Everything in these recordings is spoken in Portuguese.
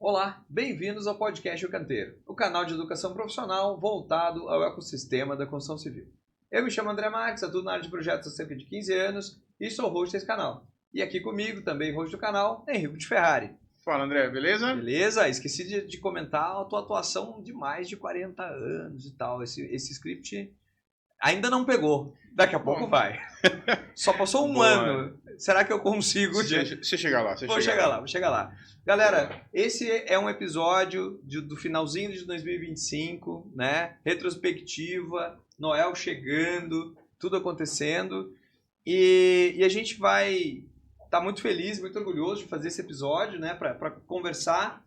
Olá, bem-vindos ao podcast O Canteiro, o canal de educação profissional voltado ao ecossistema da construção civil. Eu me chamo André Marques, atuo na área de projetos há cerca de 15 anos e sou host desse canal. E aqui comigo, também host do canal, Henrico de Ferrari. Fala, André, beleza? Beleza? Esqueci de comentar a tua atuação de mais de 40 anos e tal. Esse script ainda não pegou. Daqui a pouco vai. Só passou um ano. Será que eu consigo? Você chegar lá. Vou chegar lá. Galera, esse é um episódio do finalzinho de 2025, né? Retrospectiva, Noel chegando, tudo acontecendo. E a gente vai estar muito feliz, muito orgulhoso de fazer esse episódio, né? Para conversar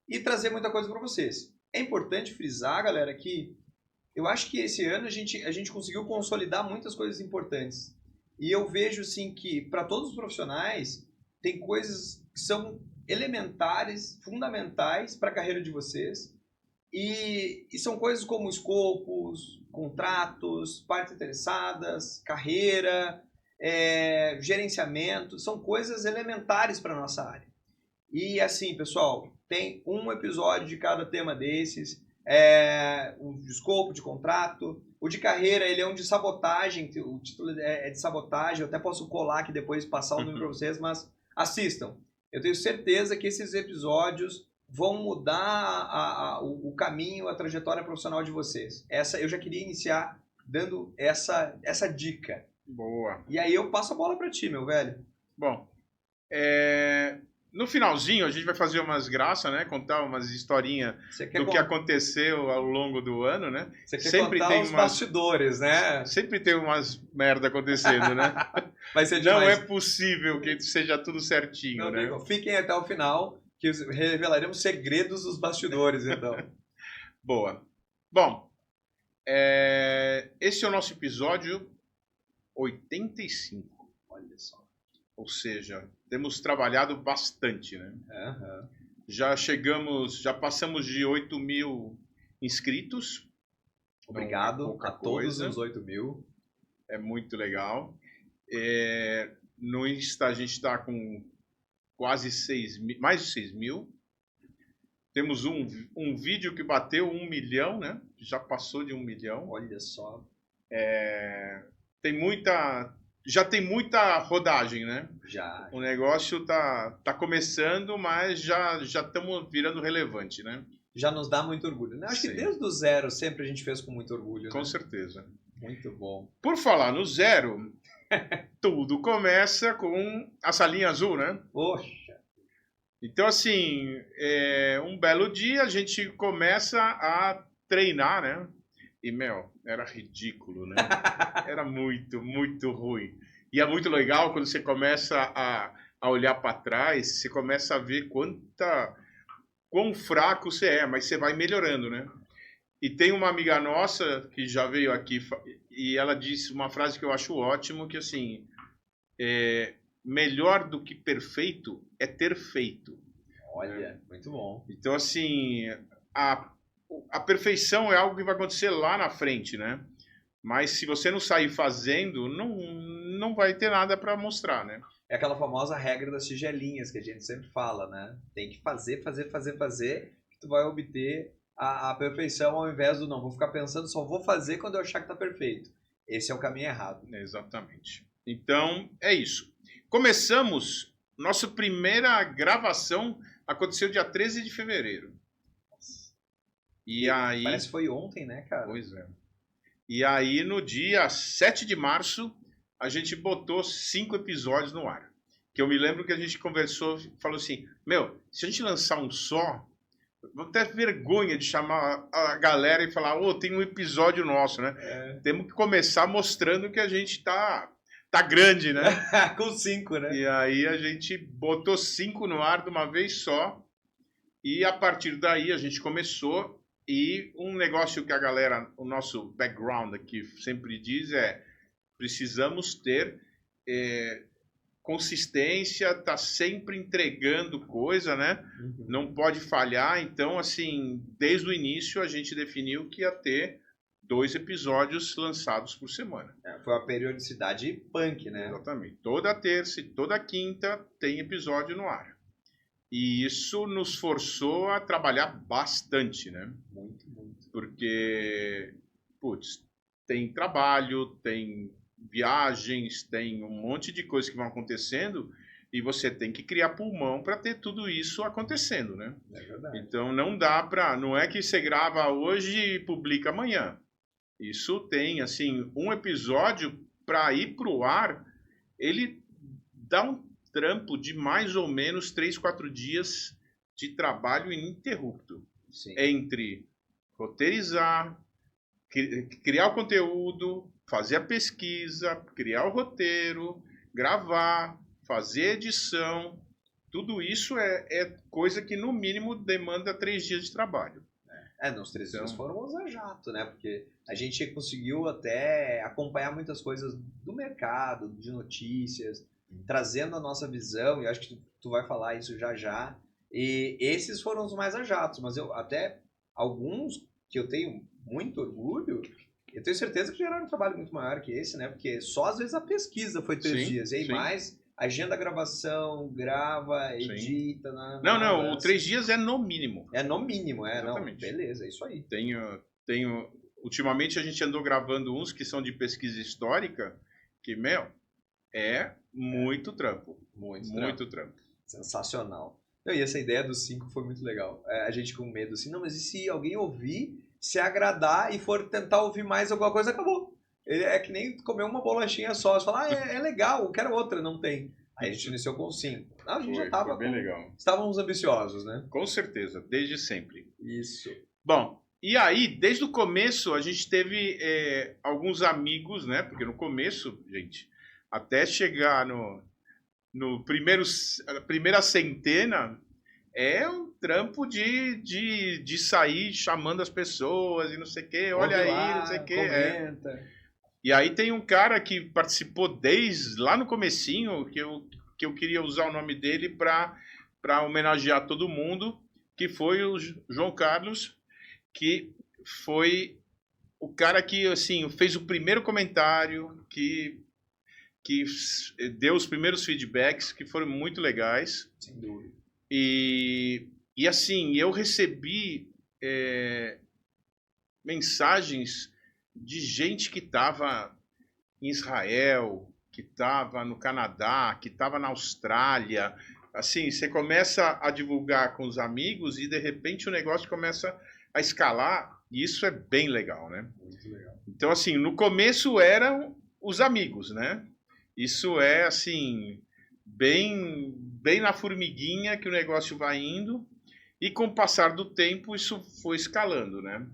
e trazer muita coisa para vocês. É importante frisar, galera, que eu acho que esse ano a gente conseguiu consolidar muitas coisas importantes. E eu vejo, assim, que para todos os profissionais tem coisas que são elementares, fundamentais para a carreira de vocês. E são coisas como escopos, contratos, partes interessadas, carreira, gerenciamento. São coisas elementares para a nossa área. E assim, pessoal, tem um episódio de cada tema desses. O de escopo, de contrato. O de carreira, ele é um de sabotagem. O título é de sabotagem. Eu até posso colar aqui depois, passar o número para vocês, mas assistam. Eu tenho certeza que esses episódios vão mudar o caminho, a trajetória profissional de vocês. Eu já queria iniciar dando essa dica. Boa. E aí eu passo a bola para ti, meu velho. Bom, no finalzinho a gente vai fazer umas graças, né? Contar umas historinhas que aconteceu ao longo do ano, né? Você quer sempre contar os bastidores, né? Sempre tem umas merda acontecendo, né? Vai ser demais. Não é possível que seja tudo certinho, não, né? Digo, fiquem até o final, que revelaremos segredos dos bastidores, então. Boa. Bom, esse é o nosso episódio 85. Olha só. Ou seja, temos trabalhado bastante, né? Uhum. Já passamos de 8 mil inscritos. Obrigado a todos os 8 mil. É muito legal. No Insta a gente está com quase 6 mil, mais de 6 mil. Temos um vídeo que bateu 1 milhão, né? Já passou de 1 milhão. Olha só. Já tem muita rodagem, né? Já. O negócio tá começando, mas já estamos virando relevante, né? Já nos dá muito orgulho, né? Acho que desde o zero sempre a gente fez com muito orgulho, Com né? certeza. Muito bom. Por falar no zero, tudo começa com a salinha azul, né? Poxa! Então, assim, um belo dia a gente começa a treinar, né? E, era ridículo, né? Era muito, muito ruim. E é muito legal quando você começa a olhar para trás, você começa a ver quão fraco você é, mas você vai melhorando, né? E tem uma amiga nossa que já veio aqui e ela disse uma frase que eu acho ótimo, que assim, melhor do que perfeito é ter feito. Olha, muito bom. Então, assim, a perfeição é algo que vai acontecer lá na frente, né? Mas se você não sair fazendo, não vai ter nada para mostrar, né? É aquela famosa regra das tigelinhas que a gente sempre fala, né? Tem que fazer, que tu vai obter a perfeição ao invés do não. Vou ficar pensando, só vou fazer quando eu achar que tá perfeito. Esse é o caminho errado. Exatamente. Então, é isso. Começamos, nossa primeira gravação aconteceu dia 13 de fevereiro. E aí... Parece que foi ontem, né, cara? Pois é. E aí, no dia 7 de março, a gente botou 5 episódios no ar. Que eu me lembro que a gente conversou, falou assim, se a gente lançar um só, vou ter vergonha de chamar a galera e falar, tem um episódio nosso, né? Temos que começar mostrando que a gente tá grande, né? Com 5, né? E aí a gente botou 5 no ar de uma vez só. E a partir daí a gente começou. E um negócio que a galera, o nosso background aqui sempre diz precisamos ter consistência, tá sempre entregando coisa, né? Uhum. Não pode falhar. Então, assim, desde o início a gente definiu que ia ter 2 episódios lançados por semana. Foi uma periodicidade punk, né? Exatamente. Toda terça e toda quinta tem episódio no ar. E isso nos forçou a trabalhar bastante, né? Muito, muito. Porque, putz, tem trabalho, tem viagens, tem um monte de coisas que vão acontecendo e você tem que criar pulmão para ter tudo isso acontecendo, né? É verdade. Então não dá para, não é que você grava hoje e publica amanhã. Isso tem assim um episódio para ir pro ar, ele dá um trampo de mais ou menos 3, 4 dias de trabalho ininterrupto. Sim. Entre roteirizar, criar o conteúdo, fazer a pesquisa, criar o roteiro, gravar, fazer edição. Tudo isso é coisa que, no mínimo, demanda 3 dias de trabalho. Nos 3 dias foram a jato, né? Porque a gente conseguiu até acompanhar muitas coisas do mercado, de notícias, trazendo a nossa visão, e acho que tu vai falar isso já já. E esses foram os mais a jatos, mas eu até alguns que eu tenho muito orgulho, eu tenho certeza que geraram um trabalho muito maior que esse, né? Porque só às vezes a pesquisa foi 3 dias, e aí mais agenda a gravação, grava, edita. Não, o 3 dias é no mínimo. É no mínimo, Exatamente. Não. Beleza, é isso aí. Ultimamente a gente andou gravando uns que são de pesquisa histórica, que, é muito trampo. Muito trampo. Sensacional. E essa ideia dos 5 foi muito legal. A gente com medo assim, não, mas e se alguém ouvir, se agradar e for tentar ouvir mais alguma coisa, acabou. É que nem comer uma bolachinha só. Você fala, é legal, eu quero outra, não tem. Aí a gente iniciou com 5. A gente já estava bem legal. Estávamos ambiciosos, né? Com certeza, desde sempre. Isso. Bom, e aí, desde o começo, a gente teve alguns amigos, né? Porque no começo, gente, até chegar no primeira centena, é um trampo de sair chamando as pessoas e não sei o quê, olha aí, lá, não sei o quê. Comenta. E aí tem um cara que participou desde lá no comecinho, que eu queria usar o nome dele para homenagear todo mundo, que foi o João Carlos, que foi o cara que assim fez o primeiro comentário, que deu os primeiros feedbacks, que foram muito legais. Sem dúvida. E assim, eu recebi mensagens de gente que estava em Israel, que estava no Canadá, que estava na Austrália. Assim, você começa a divulgar com os amigos e, de repente, o negócio começa a escalar. E isso é bem legal, né? Muito legal. Então, assim, no começo eram os amigos, né? Isso é, assim, bem na formiguinha que o negócio vai indo. E, com o passar do tempo, isso foi escalando, né?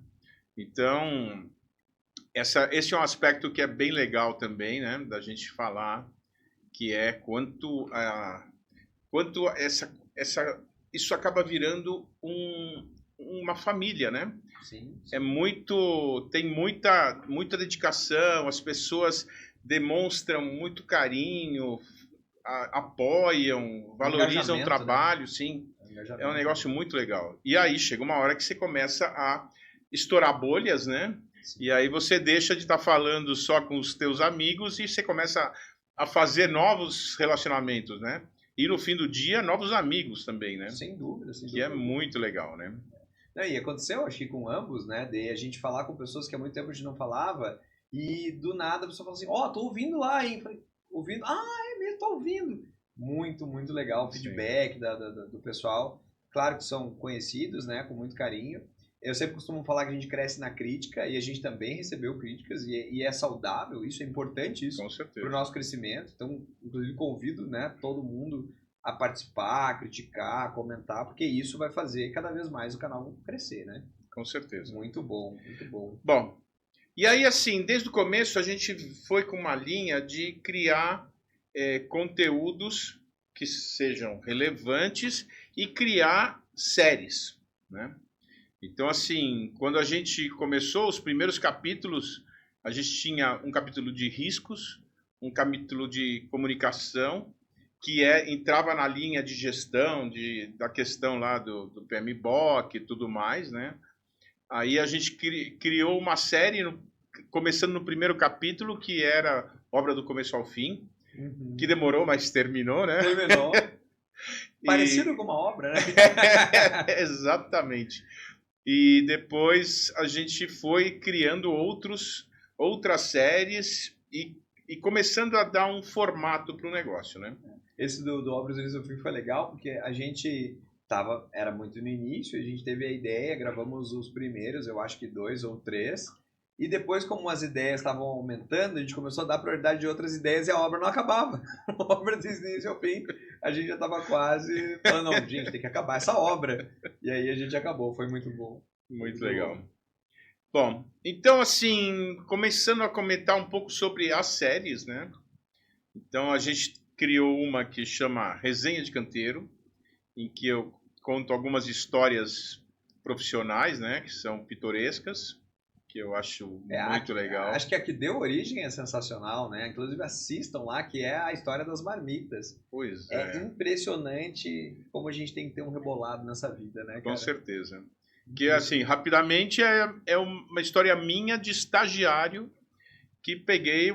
Então, esse é um aspecto que é bem legal também, né? Da gente falar, que é quanto isso acaba virando uma família, né? Sim. Tem muita dedicação, as pessoas demonstram muito carinho, apoiam, valorizam o trabalho, né? Sim. É um negócio muito legal. E aí chega uma hora que você começa a estourar bolhas, né? Sim. E aí você deixa de estar falando só com os teus amigos e você começa a fazer novos relacionamentos, né? E no fim do dia, novos amigos também, né? Sem dúvida. Que é muito legal, né? E aconteceu, acho que com ambos, né? De a gente falar com pessoas que há muito tempo a gente não falava e do nada a pessoa fala assim, tô ouvindo lá, hein? Falei, ouvindo? É mesmo, tô ouvindo. Muito, muito legal o feedback do pessoal. Claro que são conhecidos, né? Com muito carinho. Eu sempre costumo falar que a gente cresce na crítica e a gente também recebeu críticas e é saudável, isso é importante isso para o nosso crescimento. Então, inclusive convido, né, todo mundo a participar, a criticar, a comentar, porque isso vai fazer cada vez mais o canal crescer, né? Com certeza. Muito bom, muito bom. Bom, e aí assim, desde o começo a gente foi com uma linha de criar conteúdos que sejam relevantes e criar séries, né? Então, assim, quando a gente começou os primeiros capítulos, a gente tinha um capítulo de riscos, um capítulo de comunicação, que entrava na linha de gestão, da questão lá do PMBOK e tudo mais, né? Aí a gente criou uma série, começando no primeiro capítulo, que era Obra do Começo ao Fim, que demorou, mas terminou, né? Terminou. Parecido com uma obra, né? Exatamente. E depois a gente foi criando outras séries e começando a dar um formato para o negócio, né? Esse do Obras Unidas do Fim foi legal, porque a gente era muito no início, a gente teve a ideia, gravamos os primeiros, eu acho que 2 ou 3, e depois, como as ideias estavam aumentando, a gente começou a dar prioridade de outras ideias e a obra não acabava. A obra do início ao fim, a gente já estava quase falando, não, gente, tem que acabar essa obra. E aí a gente acabou, foi muito bom. Muito legal. Bom, então assim, começando a comentar um pouco sobre as séries, né? Então a gente criou uma que chama Resenha de Canteiro, em que eu conto algumas histórias profissionais, né? Que são pitorescas, que eu acho muito legal. Acho que a que deu origem é sensacional, né? Inclusive assistam lá, que é a história das marmitas. Pois é. É impressionante como a gente tem que ter um rebolado nessa vida, né, cara? Com certeza. Que, assim, rapidamente, é uma história minha de estagiário que peguei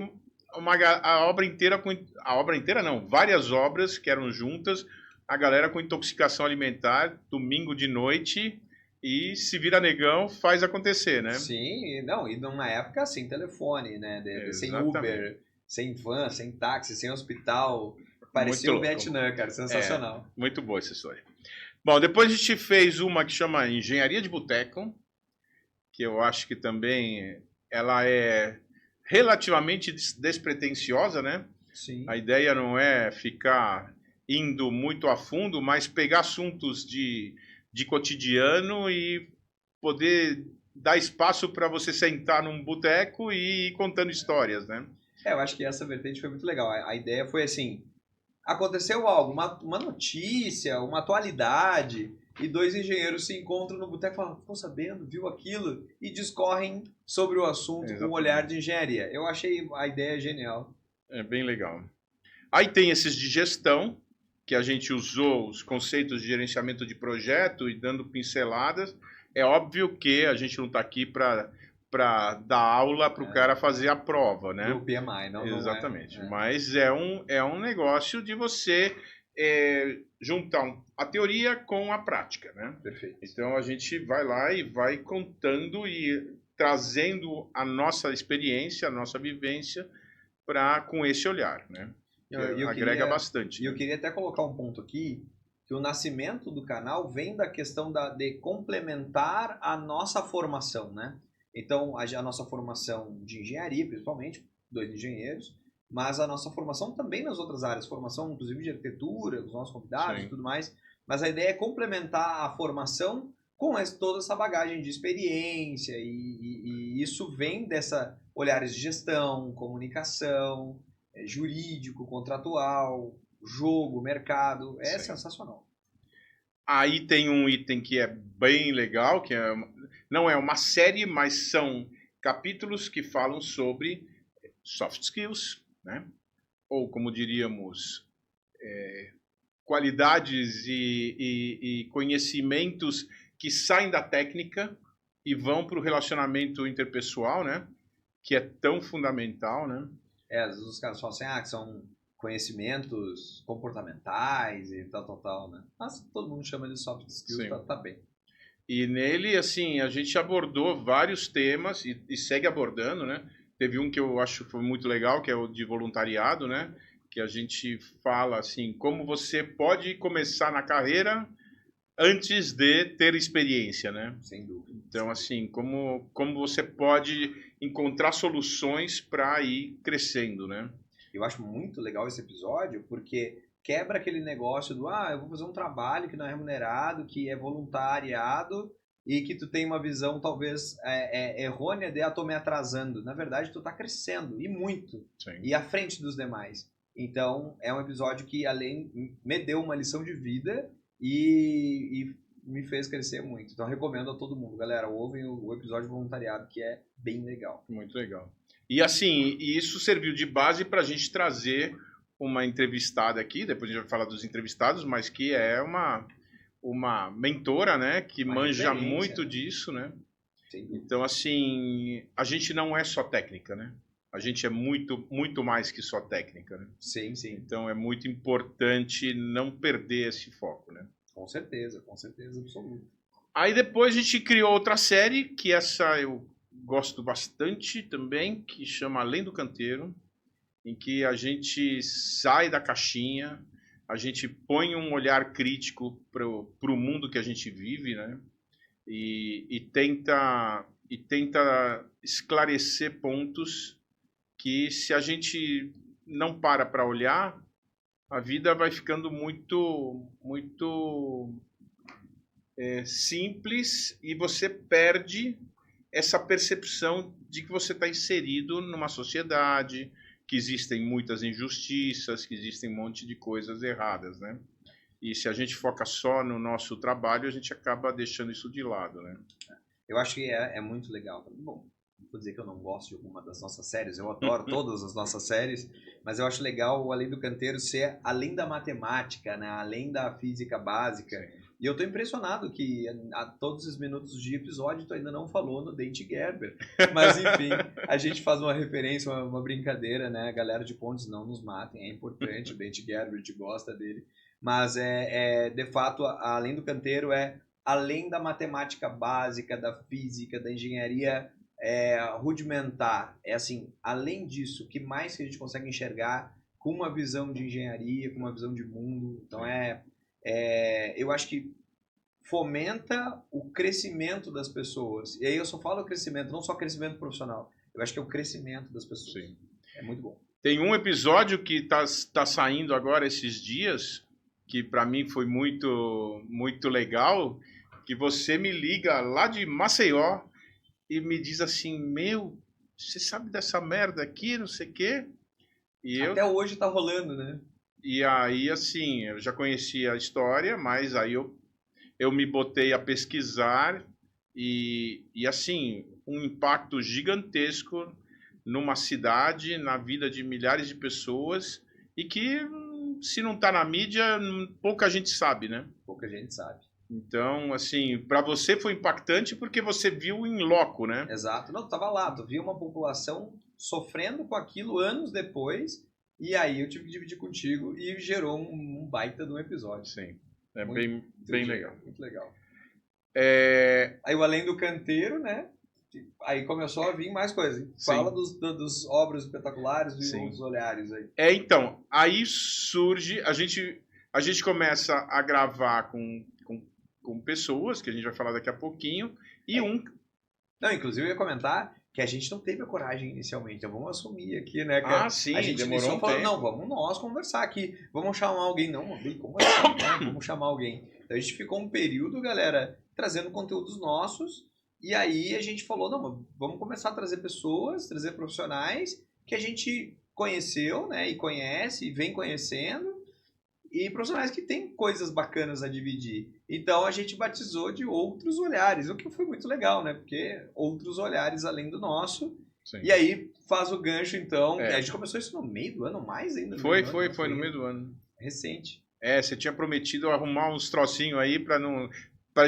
a obra inteira, várias obras que eram juntas, a galera com intoxicação alimentar, domingo de noite, e se vira negão, faz acontecer, né? Sim, não, e numa época sem telefone, né? Sem Uber, sem van, sem táxi, sem hospital. Parecia o Vietnã, cara, sensacional. Muito boa essa história. Bom, depois a gente fez uma que chama Engenharia de Boteco, que eu acho que também ela é relativamente despretensiosa, né? Sim. A ideia não é ficar indo muito a fundo, mas pegar assuntos de cotidiano e poder dar espaço para você sentar num boteco e ir contando histórias, né? Eu acho que essa vertente foi muito legal. A ideia foi assim, aconteceu algo, uma notícia, uma atualidade, e 2 engenheiros se encontram no boteco e falam, ficou sabendo, viu aquilo, e discorrem sobre o assunto com um olhar de engenharia. Eu achei a ideia genial. É bem legal. Aí tem esses de gestão, que a gente usou os conceitos de gerenciamento de projeto e dando pinceladas. É óbvio que a gente não está aqui para dar aula para o cara fazer a prova, né? Do PMI, não exatamente. Não é. Mas é um negócio de você juntar a teoria com a prática, né? Perfeito. Então a gente vai lá e vai contando e trazendo a nossa experiência, a nossa vivência com esse olhar, né? Que agrega bastante. E eu queria até colocar um ponto aqui, que o nascimento do canal vem da questão de complementar a nossa formação, né? Então, a nossa formação de engenharia, principalmente, 2 engenheiros, mas a nossa formação também nas outras áreas, formação inclusive de arquitetura, dos nossos convidados e tudo mais, mas a ideia é complementar a formação com toda essa bagagem de experiência, e isso vem dessa olhares de gestão, comunicação, jurídico, contratual, jogo, mercado, sensacional. Aí tem um item que é bem legal, que não é uma série, mas são capítulos que falam sobre soft skills, né? Ou como diríamos, qualidades e conhecimentos que saem da técnica e vão para o relacionamento interpessoal, né? Que é tão fundamental, né? Às vezes os caras falam assim, que são conhecimentos comportamentais e tal, né? Mas todo mundo chama de soft skills, tá bem. E nele, assim, a gente abordou vários temas e segue abordando, né? Teve um que eu acho que foi muito legal, que é o de voluntariado, né? Que a gente fala, assim, como você pode começar na carreira antes de ter experiência, né? Sem dúvida. Então, assim, como você pode encontrar soluções para ir crescendo, né? Eu acho muito legal esse episódio, porque quebra aquele negócio do, eu vou fazer um trabalho que não é remunerado, que é voluntariado, e que tu tem uma visão talvez errônea de, tô me atrasando. Na verdade, tu tá crescendo, e muito. Sim. E à frente dos demais. Então, é um episódio que além me deu uma lição de vida e me fez crescer muito. Então, recomendo a todo mundo. Galera, ouvem o episódio de voluntariado, que é bem legal. Muito legal. E assim, isso serviu de base para a gente trazer uma entrevistada aqui, depois a gente vai falar dos entrevistados, mas que é uma mentora, né, que manja muito disso, né? Então, assim, a gente não é só técnica, né? A gente é muito, muito mais que só técnica, né? Sim, sim. Então é muito importante não perder esse foco, né? Com certeza absoluta. Aí depois a gente criou outra série, que essa eu gosto bastante também, que chama Além do Canteiro, em que a gente sai da caixinha, a gente põe um olhar crítico para o mundo que a gente vive, né? E tenta esclarecer pontos que, se a gente não para olhar, a vida vai ficando muito simples, e você perde essa percepção de que você está inserido numa sociedade, que existem muitas injustiças, que existem um monte de coisas erradas, né? E se a gente foca só no nosso trabalho, a gente acaba deixando isso de lado, né? Eu acho que é muito legal. Bom, não vou dizer que eu não gosto de alguma das nossas séries, eu adoro todas as nossas séries, mas eu acho legal o Além do Canteiro ser além da matemática, né? Além da física básica. Sim. E eu tô impressionado que a todos os minutos de episódio tu ainda não falou no Dante Gerber. Mas enfim, a gente faz uma referência, uma brincadeira, né? A galera de Pontes, não nos matem, é importante, o Dante Gerber, a gente gosta dele. Mas de fato, Além do Canteiro é além da matemática básica, da física, da engenharia rudimentar. É assim, além disso, o que mais que a gente consegue enxergar com uma visão de engenharia, com uma visão de mundo. Então eu acho que fomenta o crescimento das pessoas. E aí eu só falo crescimento, não só crescimento profissional. Eu acho que é o crescimento das pessoas. Sim. É muito bom. Tem um episódio que tá saindo agora esses dias, que para mim foi muito, muito legal, que você me liga lá de Maceió e me diz assim: meu, você sabe dessa merda aqui, não sei o quê? Até hoje tá rolando, né? E aí, assim, eu já conhecia a história, mas aí eu me botei a pesquisar e assim, um impacto gigantesco numa cidade, na vida de milhares de pessoas, e que, se não está na mídia, pouca gente sabe, né? Pouca gente sabe. Então, assim, para você foi impactante porque você viu em loco, né? Exato. Não, tu tava lá, tu viu uma população sofrendo com aquilo anos depois, e aí eu tive que dividir contigo e gerou um baita de um episódio. Sim, é bem legal. Muito legal. É... Aí o Além do Canteiro, né? Aí começou a vir mais coisas. Fala dos obras espetaculares e outros olhares aí. Então, aí surge, a gente começa a gravar com pessoas, que a gente vai falar daqui a pouquinho, e Não, inclusive eu ia comentar que a gente não teve a coragem inicialmente, então vamos assumir aqui, né? Que sim, a gente demorou falou, não, vamos nós conversar aqui, vamos chamar alguém. Não, como assim? Né? Vamos chamar alguém. Então a gente ficou um período, galera, trazendo conteúdos nossos, e aí a gente falou, não, vamos começar a trazer pessoas, trazer profissionais que a gente conheceu, né, e conhece, e vem conhecendo, e profissionais que têm coisas bacanas a dividir. Então a gente batizou de Outros Olhares, o que foi muito legal, né? Porque outros olhares além do nosso. Sim. E aí faz o gancho, então. A gente começou isso no meio do ano, mais ainda. Foi no meio do ano. Recente. Você tinha prometido arrumar uns trocinhos aí pra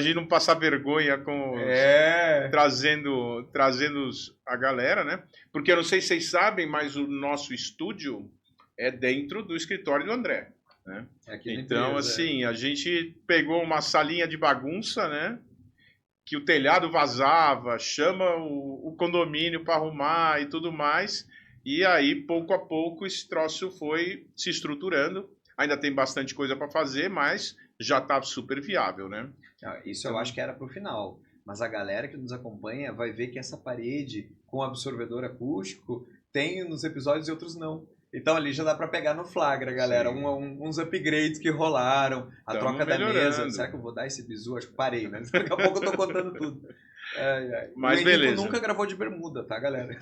gente não passar vergonha com trazendo a galera, né? Porque eu não sei se vocês sabem, mas o nosso estúdio é dentro do escritório do André. Né? Então, assim, a gente pegou uma salinha de bagunça, né? Que o telhado vazava, chama o condomínio para arrumar e tudo mais. E aí, pouco a pouco, esse troço foi se estruturando. Ainda tem bastante coisa para fazer, mas já está super viável, né? Isso eu acho que era para o final. Mas a galera que nos acompanha vai ver que essa parede com absorvedor acústico tem nos episódios e outros não. Então ali já dá pra pegar no flagra, galera. Uns upgrades que rolaram, a troca da mesa. Será que eu vou dar esse bizu? Acho que parei, né? Daqui a pouco eu tô contando tudo. Mas o beleza. nunca gravou de bermuda, tá, galera?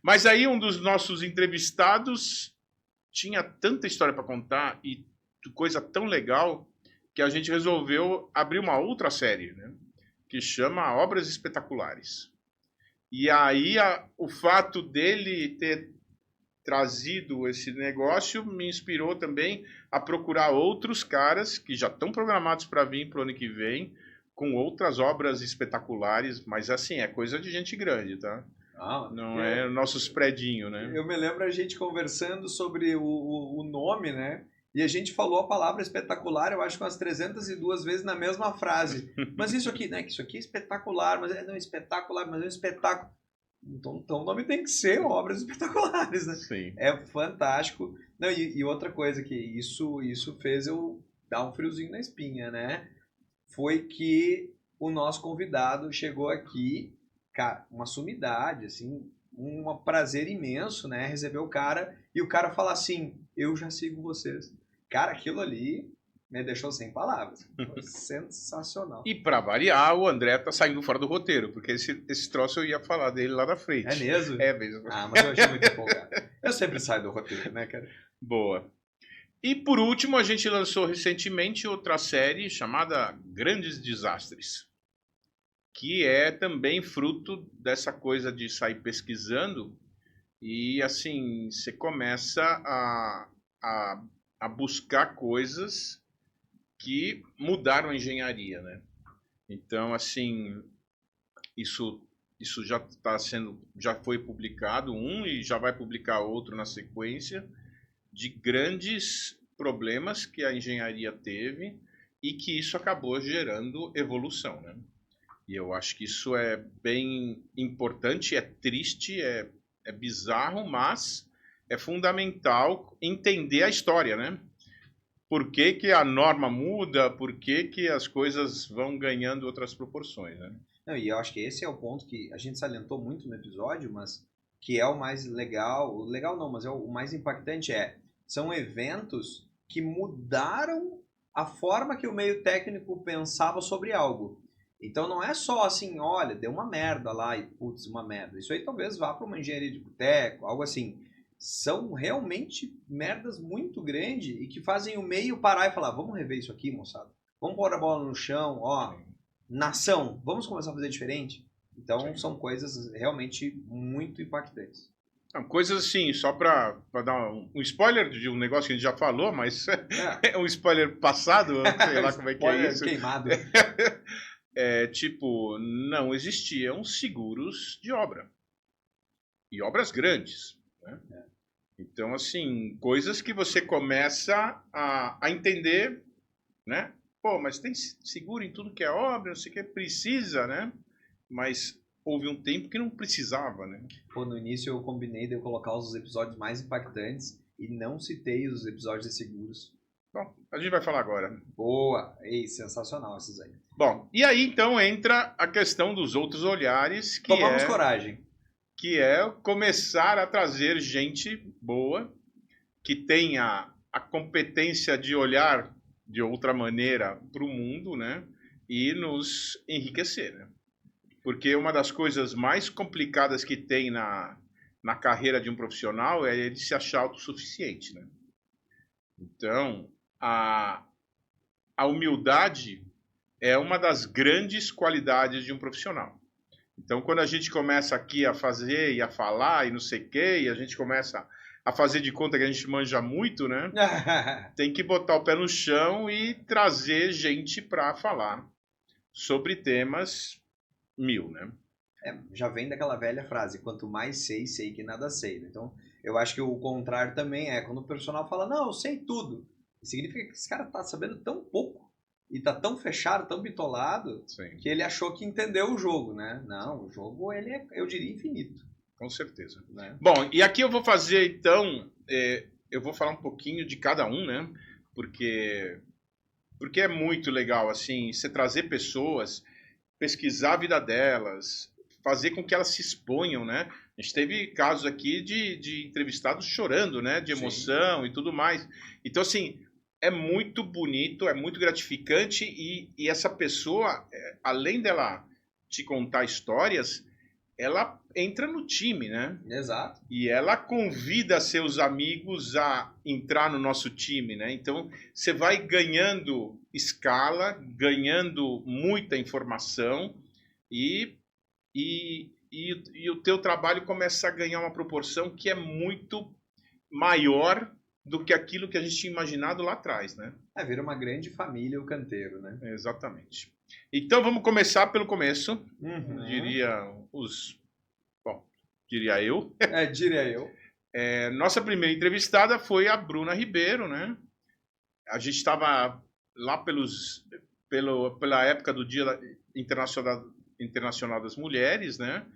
Mas aí um dos nossos entrevistados tinha tanta história para contar e coisa tão legal que a gente resolveu abrir uma outra série, né? Que chama Obras Espetaculares. E aí o fato dele ter trazido esse negócio me inspirou também a procurar outros caras que já estão programados para vir para o ano que vem com outras obras espetaculares, mas assim, é coisa de gente grande, tá? Não é nossos predinhos, né? Eu me lembro a gente conversando sobre o nome, né? E a gente falou a palavra espetacular, eu acho que umas 302 vezes na mesma frase. Mas isso aqui, né? Isso aqui é espetacular, mas não é espetacular, mas é um espetáculo. Então o nome tem que ser Obras Espetaculares, né? Sim. É fantástico. Não, e outra coisa que isso fez eu dar um friozinho na espinha, né? Foi que o nosso convidado chegou aqui, cara, uma sumidade, assim, um prazer imenso, né? Receber o cara e o cara falar assim, eu já sigo vocês. Cara, aquilo ali me deixou sem palavras. Foi sensacional. E pra variar, o André tá saindo fora do roteiro, porque esse troço eu ia falar dele lá na frente. É mesmo? É mesmo. Ah, mas eu achei muito empolgado. Eu sempre saio do roteiro, né, cara? Boa. E por último, a gente lançou recentemente outra série chamada Grandes Desastres, que é também fruto dessa coisa de sair pesquisando e, assim, você começa a buscar coisas que mudaram a engenharia, né? Então, assim, isso já foi publicado e já vai publicar outro na sequência, de grandes problemas que a engenharia teve e que isso acabou gerando evolução, né? E eu acho que isso é bem importante, é triste, é bizarro, mas é fundamental entender a história, né? Por que que a norma muda, por que que as coisas vão ganhando outras proporções, né? Não, e eu acho que esse é o ponto que a gente salientou muito no episódio, mas que é o mais legal, legal não, mas é o mais impactante são eventos que mudaram a forma que o meio técnico pensava sobre algo. Então não é só assim, olha, deu uma merda lá e putz, uma merda. Isso aí talvez vá para uma engenharia de boteco, algo assim. São realmente merdas muito grandes e que fazem o meio parar e falar, vamos rever isso aqui, moçada. Vamos pôr a bola no chão, ó, nação, vamos começar a fazer diferente? Então Sim. São coisas realmente muito impactantes. Coisas assim, só para dar um spoiler de um negócio que a gente já falou, mas é um spoiler passado, sei lá como é que é isso. Queimado. Tipo, não existiam seguros de obra. E obras grandes, né? Então, assim, coisas que você começa a entender, né? Pô, mas tem seguro em tudo que é obra, não sei o que, precisa, né? Mas houve um tempo que não precisava, né? Pô, no início eu combinei de eu colocar os episódios mais impactantes e não citei os episódios de seguros. Bom, a gente vai falar agora. Boa! Ei, sensacional esses aí. Bom, e aí então entra a questão dos outros olhares, que Tomamos coragem. Que é começar a trazer gente boa, que tenha a competência de olhar de outra maneira para o mundo, né? E nos enriquecer, né? Porque uma das coisas mais complicadas que tem na carreira de um profissional é ele se achar autossuficiente, né? Então, a humildade é uma das grandes qualidades de um profissional. Então, quando a gente começa aqui a fazer e a falar e não sei o quê, e a gente começa a fazer de conta que a gente manja muito, né? Tem que botar o pé no chão e trazer gente para falar sobre temas 1000, né? Já vem daquela velha frase, quanto mais sei, sei que nada sei. Então, eu acho que o contrário também quando o profissional fala, não, eu sei tudo. Significa que esse cara tá sabendo tão pouco e tá tão fechado, tão bitolado, Sim. que ele achou que entendeu o jogo, né? Não, o jogo, ele é, eu diria, infinito. Com certeza. Né? Bom, e aqui eu vou fazer, então, eu vou falar um pouquinho de cada um, né? Porque é muito legal, assim, você trazer pessoas, pesquisar a vida delas, fazer com que elas se exponham, né? A gente teve casos aqui de entrevistados chorando, né? De emoção Sim. E tudo mais. Então, assim, é muito bonito, é muito gratificante e essa pessoa, além dela te contar histórias, ela entra no time, né? Exato. E ela convida seus amigos a entrar no nosso time, né? Então, você vai ganhando escala, ganhando muita informação e o teu trabalho começa a ganhar uma proporção que é muito maior do que aquilo que a gente tinha imaginado lá atrás, né? Vira uma grande família o canteiro, né? Exatamente. Então, vamos começar pelo começo. Eu diria diria eu. Diria eu. Nossa primeira entrevistada foi a Bruna Ribeiro, né? A gente estava lá pela época do Dia Internacional das Mulheres, né?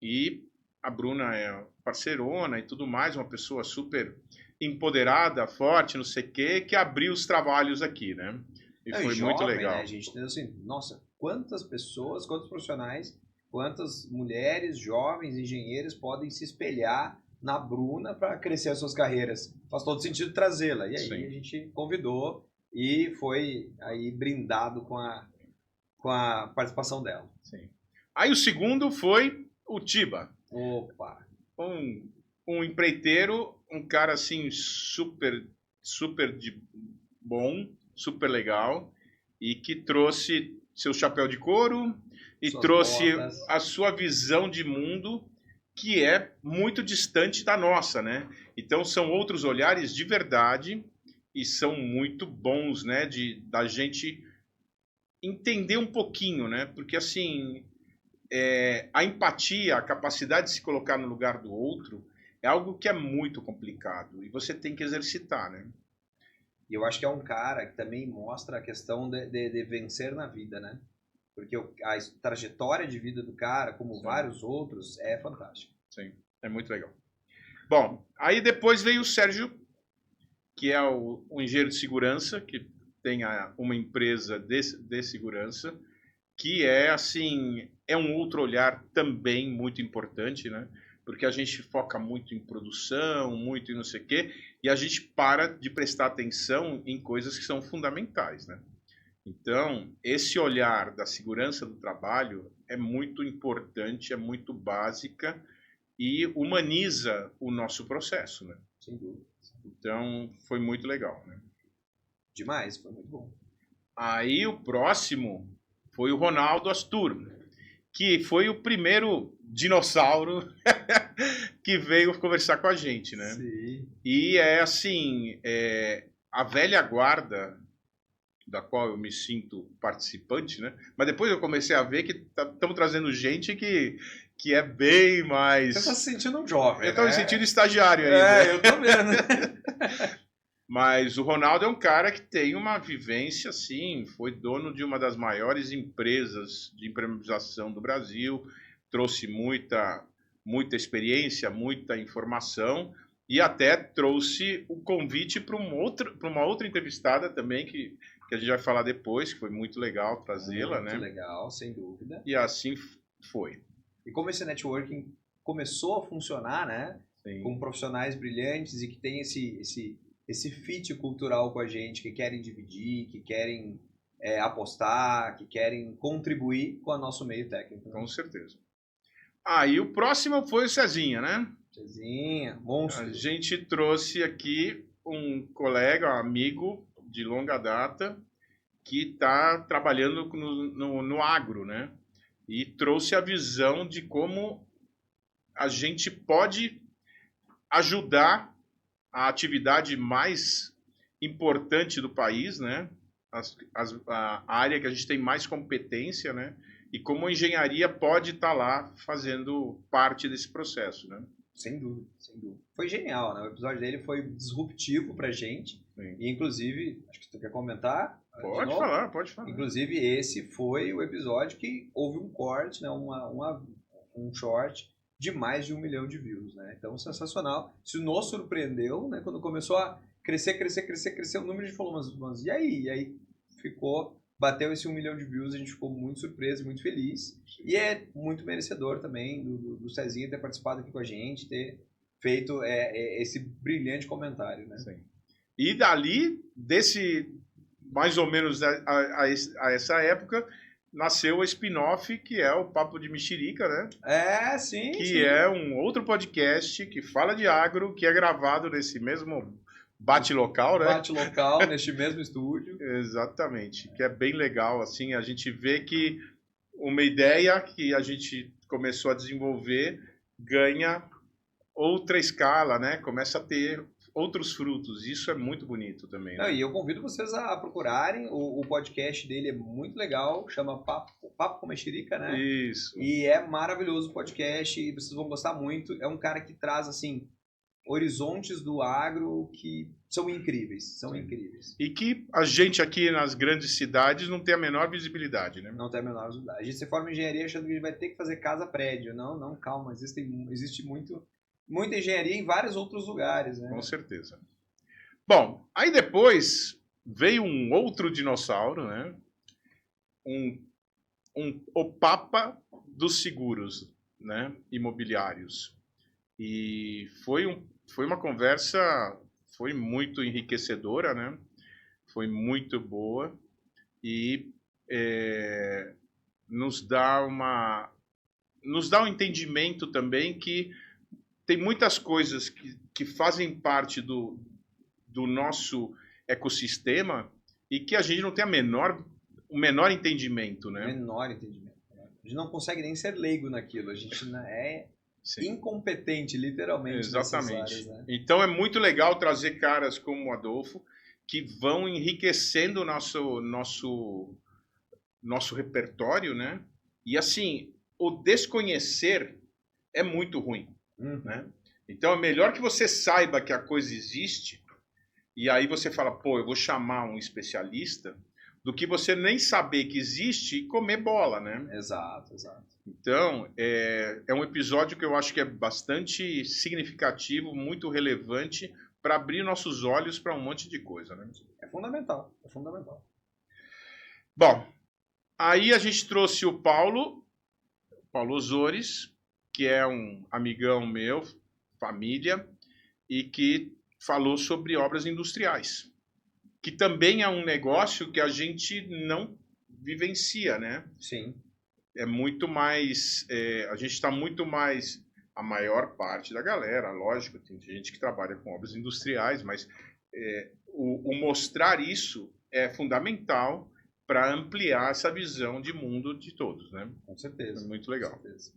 E a Bruna é parceirona e tudo mais, uma pessoa super empoderada, forte, não sei o quê, que abriu os trabalhos aqui, né? E foi jovem, muito legal. Né? A gente entendeu assim, nossa, quantas pessoas, quantos profissionais, quantas mulheres, jovens, engenheiros podem se espelhar na Bruna para crescer as suas carreiras. Faz todo sentido trazê-la. E aí Sim. a gente convidou e foi aí brindado com a participação dela. Sim. Aí o segundo foi o Tiba. Opa! Um empreiteiro, um cara assim super bom, super legal, e que trouxe seu chapéu de couro e Suas trouxe botas. a sua visão de mundo, que é muito distante da nossa, né? Então são outros olhares de verdade e são muito bons, né? Da gente entender um pouquinho, né? Porque assim, a empatia, a capacidade de se colocar no lugar do outro é algo que é muito complicado e você tem que exercitar, né? E eu acho que é um cara que também mostra a questão de vencer na vida, né? Porque a trajetória de vida do cara, como Sim. vários outros, é fantástica. Sim, é muito legal. Bom, aí depois veio o Sérgio, que é o engenheiro de segurança, que tem uma empresa de segurança, que é assim, é um outro olhar também muito importante, né? Porque a gente foca muito em produção, muito em não sei o quê, e a gente para de prestar atenção em coisas que são fundamentais, né? Então, esse olhar da segurança do trabalho é muito importante, é muito básica e humaniza o nosso processo, né? Sem dúvida. Então, foi muito legal, né? Demais, foi muito bom. Aí o próximo foi o Ronaldo Astur, que foi o primeiro dinossauro que veio conversar com a gente, né? Sim. E é assim, a velha guarda da qual eu me sinto participante, né? Mas depois eu comecei a ver que estamos trazendo gente que é bem mais... Você está se sentindo um jovem, Eu estou me sentindo estagiário aí, né? Eu tô vendo. Mas o Ronaldo é um cara que tem uma vivência, assim, foi dono de uma das maiores empresas de impermeabilização do Brasil, trouxe muita experiência, muita informação e até trouxe o convite para uma outra entrevistada também, que a gente vai falar depois, que foi muito legal trazê-la, né? Muito legal, sem dúvida. E assim foi. E como esse networking começou a funcionar, né? Sim. Com profissionais brilhantes e que tem esse fit cultural com a gente, que querem dividir, que querem apostar, que querem contribuir com o nosso meio técnico. Né? Com certeza. E o próximo foi o Cezinha, né? Cezinha, monstro. A gente trouxe aqui um colega, um amigo de longa data, que está trabalhando no agro, né? E trouxe a visão de como a gente pode ajudar a atividade mais importante do país, né? A área que a gente tem mais competência, né? E como a engenharia pode estar lá fazendo parte desse processo, né? Sem dúvida, sem dúvida. Foi genial, né? O episódio dele foi disruptivo pra gente. Sim. E, inclusive, acho que tu quer comentar? Pode falar, pode falar. Inclusive, esse foi o episódio que houve um corte, né? Um short de mais de 1 milhão de views, né? Então, sensacional. Isso nos surpreendeu, né? Quando começou a crescer o número, a gente falou, mas e aí? E aí bateu esse 1 milhão de views, a gente ficou muito surpreso, muito feliz. E é muito merecedor também do Cezinha ter participado aqui com a gente, ter feito esse brilhante comentário, né? Sim. E dali, mais ou menos a essa época, nasceu o spin-off, que é o Papo de Mexerica, né? Sim. Que é um outro podcast que fala de agro, que é gravado nesse mesmo bate-local, né? Bate-local, neste mesmo estúdio. Exatamente, que é bem legal, assim, a gente vê que uma ideia que a gente começou a desenvolver ganha outra escala, né? Começa a ter outros frutos, isso é muito bonito também, né? E eu convido vocês a procurarem, o podcast dele é muito legal, chama Papo Papo com Mexerica, né? Isso. E é maravilhoso o podcast e vocês vão gostar muito. É um cara que traz, assim, horizontes do agro que são incríveis, são incríveis. E que a gente aqui nas grandes cidades não tem a menor visibilidade, né? Não tem a menor dúvida. A gente se forma em engenharia achando que a gente vai ter que fazer casa-prédio. Não, não, calma. Existe muita engenharia em vários outros lugares, né? Com certeza. Bom, aí depois veio um outro dinossauro, né? O Papa dos seguros, né? Imobiliários. E foi uma conversa, foi muito enriquecedora, né? Foi muito boa e nos dá um entendimento também que tem muitas coisas que fazem parte do nosso ecossistema e que a gente não tem o menor entendimento, né? Menor entendimento. Né? A gente não consegue nem ser leigo naquilo. A gente é Sim. incompetente, literalmente. Exatamente. Áreas, né? Então é muito legal trazer caras como o Adolfo que vão enriquecendo o nosso repertório, né? E assim, o desconhecer é muito ruim, né? Então é melhor que você saiba que a coisa existe e aí você fala, pô, eu vou chamar um especialista, do que você nem saber que existe e comer bola, né? Exato, exato. Então, é um episódio que eu acho que é bastante significativo, muito relevante, para abrir nossos olhos para um monte de coisa, né? É fundamental, é fundamental. Bom, aí a gente trouxe o Paulo Osores, que é um amigão meu, família, e que falou sobre obras industriais, que também é um negócio que a gente não vivencia, né? Sim. É muito mais, a gente está muito mais, a maior parte da galera, lógico, tem gente que trabalha com obras industriais, mas o mostrar isso é fundamental para ampliar essa visão de mundo de todos, né? Com certeza. É muito legal. Com certeza.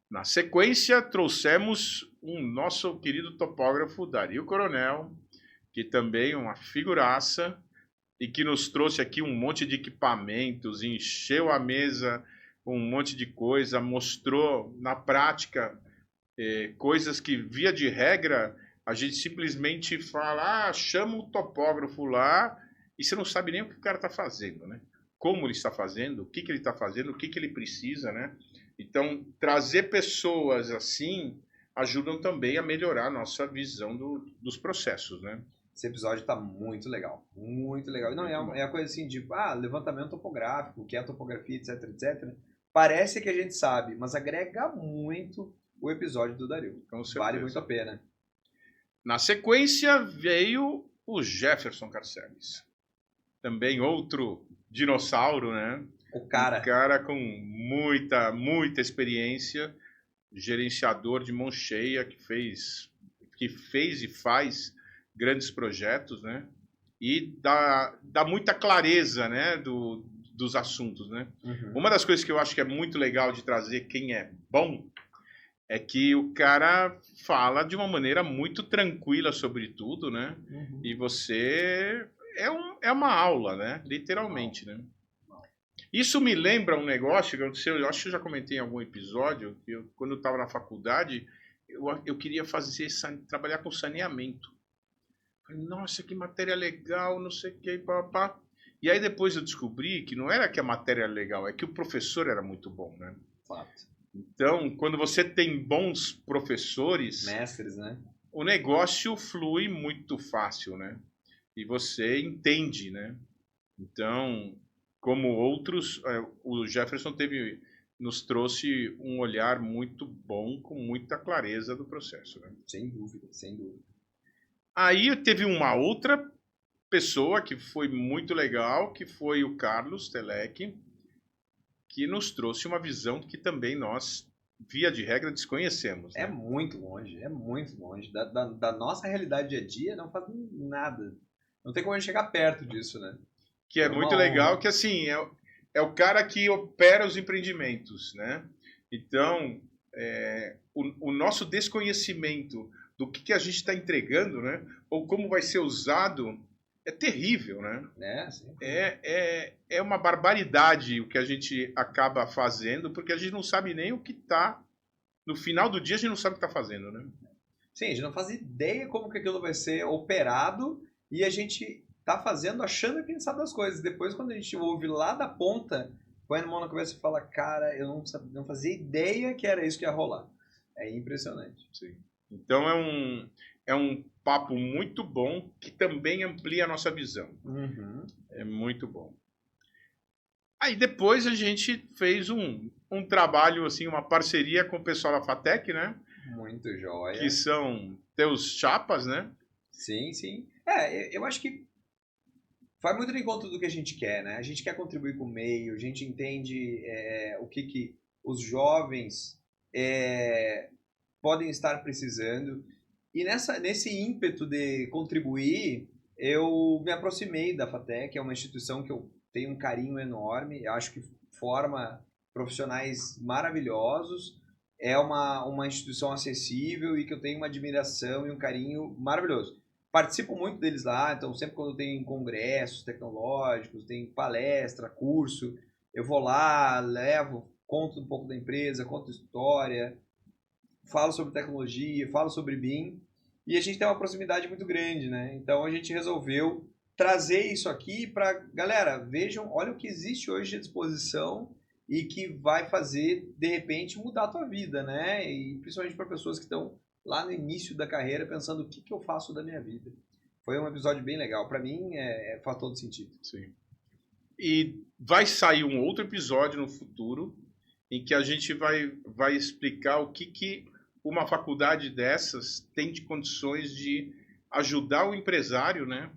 Na sequência, trouxemos um nosso querido topógrafo, Dario Coronel, que também é uma figuraça e que nos trouxe aqui um monte de equipamentos, encheu a mesa com um monte de coisa, mostrou na prática coisas que, via de regra, a gente simplesmente fala, chama o topógrafo lá, e você não sabe nem o que o cara está fazendo, né? Como ele está fazendo, o que ele está fazendo, o que ele precisa, né? Então, trazer pessoas assim ajudam também a melhorar a nossa visão dos processos, né? Esse episódio tá muito legal. Muito legal. Não, é a coisa assim de levantamento topográfico, o que é topografia, etc, etc. Parece que a gente sabe, mas agrega muito o episódio do Dario. Com certeza. Vale muito a pena. Na sequência veio o Jefferson Carceles. Também outro dinossauro, né? O cara. Um cara com muita experiência, gerenciador de mão cheia, que fez e faz grandes projetos, né? E dá muita clareza, né, dos assuntos, né? Uhum. Uma das coisas que eu acho que é muito legal de trazer quem é bom é que o cara fala de uma maneira muito tranquila sobre tudo, né? Uhum. E você é uma aula, né? Literalmente, né? Isso me lembra um negócio que aconteceu, eu acho que eu já comentei em algum episódio, que quando eu estava na faculdade, eu queria trabalhar com saneamento. Falei, nossa, que matéria legal, não sei o que, papá. E aí depois eu descobri que não era que a matéria era legal, é que o professor era muito bom, né? Fato. Então, quando você tem bons professores, mestres, né? O negócio flui muito fácil, né? E você entende, né? Então, como outros, o Jefferson nos trouxe um olhar muito bom, com muita clareza do processo, né? Sem dúvida, sem dúvida. Aí teve uma outra pessoa que foi muito legal, que foi o Carlos Telec, que nos trouxe uma visão que também nós, via de regra, desconhecemos. Né? É muito longe, é muito longe. Da nossa realidade dia a dia não faz nada. Não tem como a gente chegar perto disso, né? Que é muito legal, que assim, é o cara que opera os empreendimentos, né? Então, o nosso desconhecimento do que a gente está entregando, né? Ou como vai ser usado, é terrível, né? Sim. É uma barbaridade o que a gente acaba fazendo, porque a gente não sabe nem o que está... No final do dia, a gente não sabe o que está fazendo, né? Sim, a gente não faz ideia como que aquilo vai ser operado e a gente tá fazendo achando que a gente sabe das coisas. Depois, quando a gente ouve lá da ponta, põe a mão na cabeça e fala, cara, eu não fazia ideia que era isso que ia rolar. É impressionante. Sim. Então é um papo muito bom que também amplia a nossa visão. Uhum. É muito bom. Aí depois a gente fez um trabalho, assim, uma parceria com o pessoal da FATEC, né? Muito jóia. Que são teus chapas, né? Sim, sim. Eu acho que vai muito no encontro do que a gente quer, né? A gente quer contribuir com o meio, a gente entende o que os jovens podem estar precisando. E nesse ímpeto de contribuir, eu me aproximei da FATEC, é uma instituição que eu tenho um carinho enorme, eu acho que forma profissionais maravilhosos, é uma instituição acessível e que eu tenho uma admiração e um carinho maravilhoso. Participo muito deles lá, então sempre quando tem congressos tecnológicos, tem palestra, curso, eu vou lá, levo, conto um pouco da empresa, conto história, falo sobre tecnologia, falo sobre BIM, e a gente tem uma proximidade muito grande, né? Então a gente resolveu trazer isso aqui para, galera, vejam, olha o que existe hoje à disposição e que vai fazer, de repente, mudar a tua vida, né? E principalmente para pessoas que estão lá no início da carreira pensando o que eu faço da minha vida. Foi um episódio bem legal. Para mim, faz todo sentido. Sim. E vai sair um outro episódio no futuro em que a gente vai explicar o que uma faculdade dessas tem de condições de ajudar o empresário, né,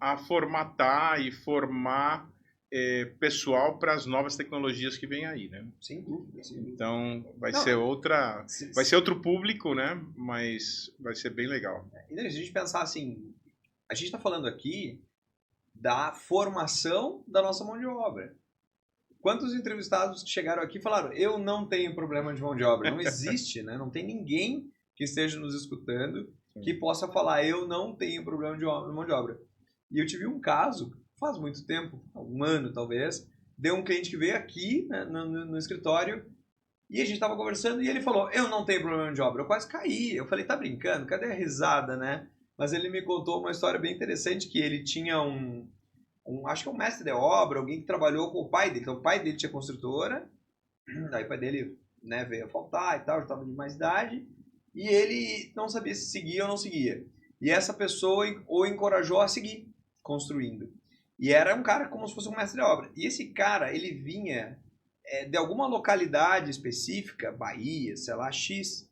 a formatar e formar pessoal para as novas tecnologias que vem aí, né? Sem dúvida. Então vai ser outro público, né? Mas vai ser bem legal. E se a gente pensar assim, a gente está falando aqui da formação da nossa mão de obra. Quantos entrevistados que chegaram aqui falaram, eu não tenho problema de mão de obra? Não existe, né? Não tem ninguém que esteja nos escutando que possa falar, eu não tenho problema de mão de obra. E eu tive um caso, faz muito tempo, um ano talvez, de um cliente que veio aqui, né, no escritório e a gente estava conversando e ele falou, eu não tenho problema de obra. Eu quase caí. Eu falei, tá brincando? Cadê a risada, né? Mas ele me contou uma história bem interessante que ele tinha acho que um mestre de obra, alguém que trabalhou com o pai dele. Então, o pai dele tinha construtora, aí o pai dele, né, veio a faltar e tal, já estava de mais idade, e ele não sabia se seguia ou não seguia. E essa pessoa o encorajou a seguir construindo. E era um cara como se fosse um mestre de obra. E esse cara, ele vinha de alguma localidade específica, Bahia, sei lá, X,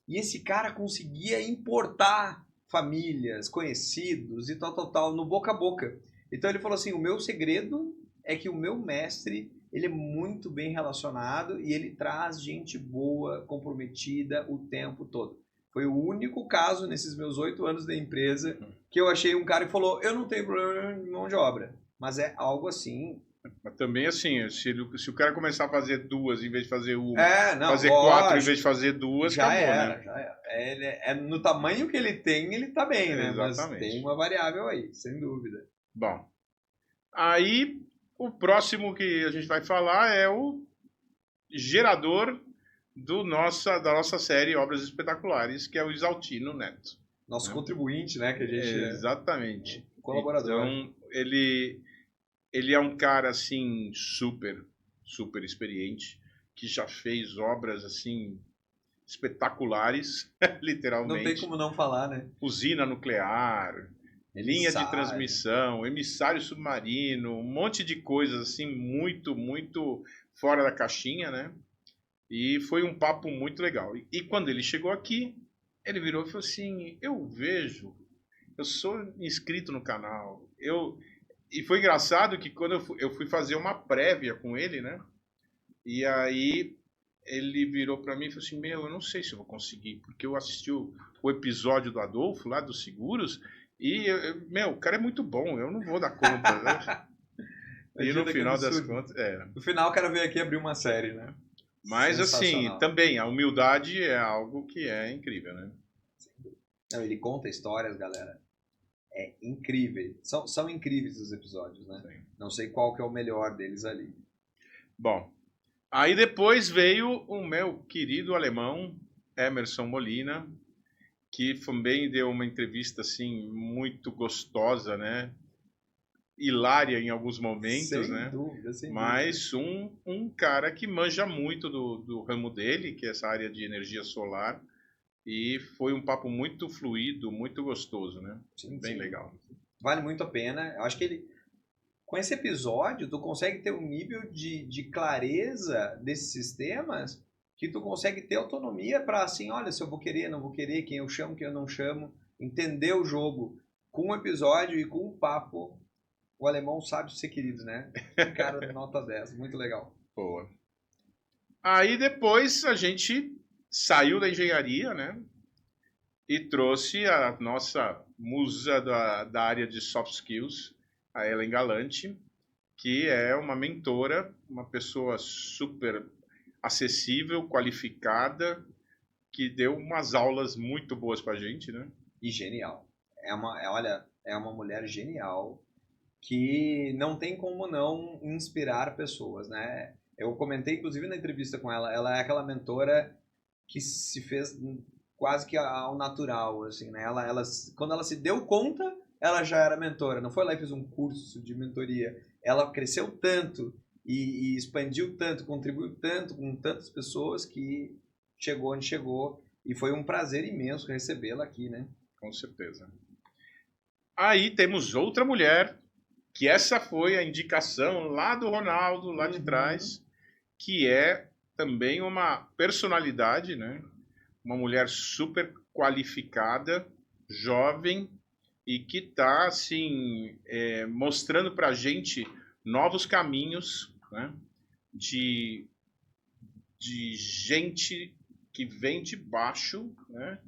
e esse cara conseguia importar famílias, conhecidos e tal, no boca a boca. Então ele falou assim, o meu segredo é que o meu mestre, ele é muito bem relacionado e ele traz gente boa, comprometida o tempo todo. Foi o único caso nesses meus 8 anos da empresa que eu achei um cara que falou, eu não tenho problema de mão de obra, mas é algo assim. Mas também assim, se o cara começar a fazer 2 em vez de fazer uma, fazer lógico, 4 em vez de fazer 2, já acabou, era, né? já era. No tamanho que ele tá bem, né? Exatamente. Mas tem uma variável aí, sem dúvida. Bom, aí o próximo que a gente vai falar é o gerador da nossa série Obras Espetaculares, que é o Isaltino Neto. Nosso contribuinte, né? Que a gente exatamente. Colaborador. Então, ele é um cara, assim, super experiente, que já fez obras, assim, espetaculares, literalmente. Não tem como não falar, né? Usina nuclear, linha de transmissão, emissário submarino, um monte de coisas, assim, muito fora da caixinha, né? E foi um papo muito legal. E quando ele chegou aqui, ele virou e falou assim, eu sou inscrito no canal, E foi engraçado que quando eu fui fazer uma prévia com ele, né? E aí ele virou para mim e falou assim, eu não sei se eu vou conseguir, porque eu assisti o episódio do Adolfo, lá dos seguros, e, o cara é muito bom, eu não vou dar conta, né? E no final das contas... No final o cara veio aqui abrir uma série, né? Mas assim, também, a humildade é algo que é incrível, né? Não, ele conta histórias, galera. é incrível. São incríveis os episódios, né? Sim. Não sei qual que é o melhor deles ali. Bom, aí depois veio o meu querido alemão, Emerson Molina, que também deu uma entrevista assim muito gostosa, né? Hilária em alguns momentos, Sem né? dúvida, sem dúvida. Mas um cara que manja muito do ramo dele, que é essa área de energia solar, e foi um papo muito fluido, muito gostoso, né? Sim, Bem sim. legal. Vale muito a pena. Eu acho que ele, com esse episódio, tu consegue ter um nível de clareza desses sistemas que tu consegue ter autonomia para assim, olha, se eu vou querer, não vou querer, quem eu chamo, quem eu não chamo, entender o jogo com um episódio e com um papo. O alemão sabe ser querido, né? Cara, nota 10, muito legal. Boa. Aí depois a gente saiu da engenharia, né? E trouxe a nossa musa da área de soft skills, a Ellen Galante, que é uma mentora, uma pessoa super acessível, qualificada, que deu umas aulas muito boas pra gente, né? E genial. Olha, é uma mulher genial que não tem como não inspirar pessoas, né? Eu comentei, inclusive, na entrevista com ela é aquela mentora que se fez quase que ao natural, assim, né? Quando ela se deu conta, ela já era mentora. Não foi lá e fez um curso de mentoria. Ela cresceu tanto e expandiu tanto, contribuiu tanto com tantas pessoas que chegou onde chegou. E foi um prazer imenso recebê-la aqui, né? Com certeza. Aí temos outra mulher, que essa foi a indicação lá do Ronaldo, lá de trás, que é também uma personalidade, né? Uma mulher super qualificada, jovem, e que está assim, mostrando para a gente novos caminhos, né? de, de gente que vem de baixo, né?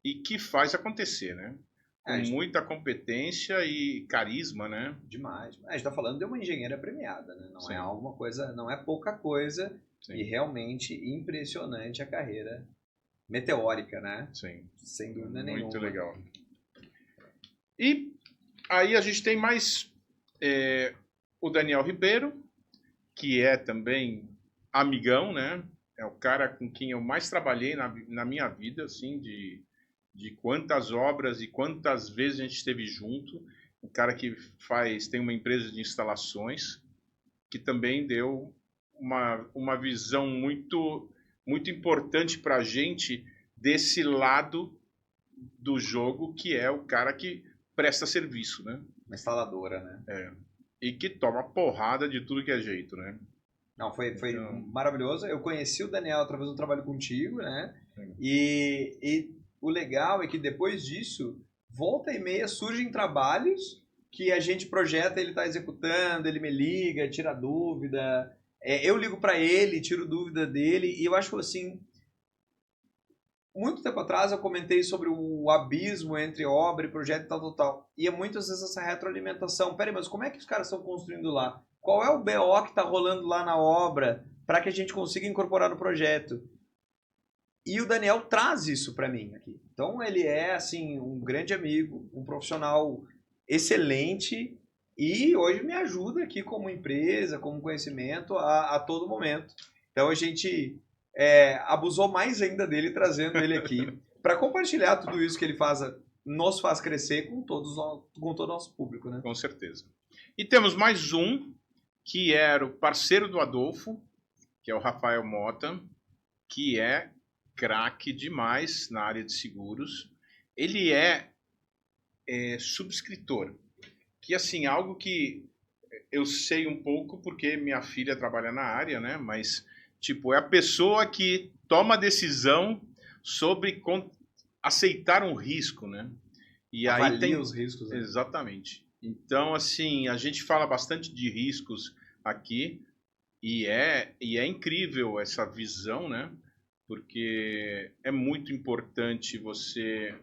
E que faz acontecer, né? Com muita competência e carisma, né? Demais. A gente está falando de uma engenheira premiada, né? Não Sim. é alguma coisa, não é pouca coisa. Sim. E realmente impressionante a carreira meteórica, né? Sim. Sem dúvida nenhuma. Muito legal. E aí a gente tem mais o Daniel Ribeiro, que é também amigão, né? É o cara com quem eu mais trabalhei na minha vida, assim, de quantas obras e quantas vezes a gente esteve junto. Um cara que tem uma empresa de instalações, que também deu uma visão muito, muito importante para a gente desse lado do jogo, que é o cara que presta serviço, né? Uma instaladora, né? E que toma porrada de tudo que é jeito, né? Não, foi Então, maravilhoso. Eu conheci o Daniel através do trabalho contigo, né? sim. E o legal é que depois disso, volta e meia surgem trabalhos que a gente projeta, ele está executando, ele me liga, tira dúvida. Eu ligo para ele, tiro dúvida dele. E eu acho assim, muito tempo atrás eu comentei sobre o abismo entre obra e projeto e tal. E é muitas vezes essa retroalimentação. Peraí, mas como é que os caras estão construindo lá? Qual é o BO que está rolando lá na obra para que a gente consiga incorporar no projeto? E o Daniel traz isso para mim aqui. Então ele é assim um grande amigo, um profissional excelente e hoje me ajuda aqui como empresa, como conhecimento a todo momento. Então a gente abusou mais ainda dele trazendo ele aqui para compartilhar tudo isso que ele nos faz crescer com todo o nosso público, né? Com certeza. E temos mais um que era o parceiro do Adolfo, que é o Rafael Mota, que é craque demais na área de seguros. Ele é subscritor, que assim, algo que eu sei um pouco porque minha filha trabalha na área, né? Mas, tipo, é a pessoa que toma a decisão sobre aceitar um risco, né? E Avalia aí tem os riscos. Né? Exatamente. Então, assim, a gente fala bastante de riscos aqui e é incrível essa visão, né? Porque é muito importante você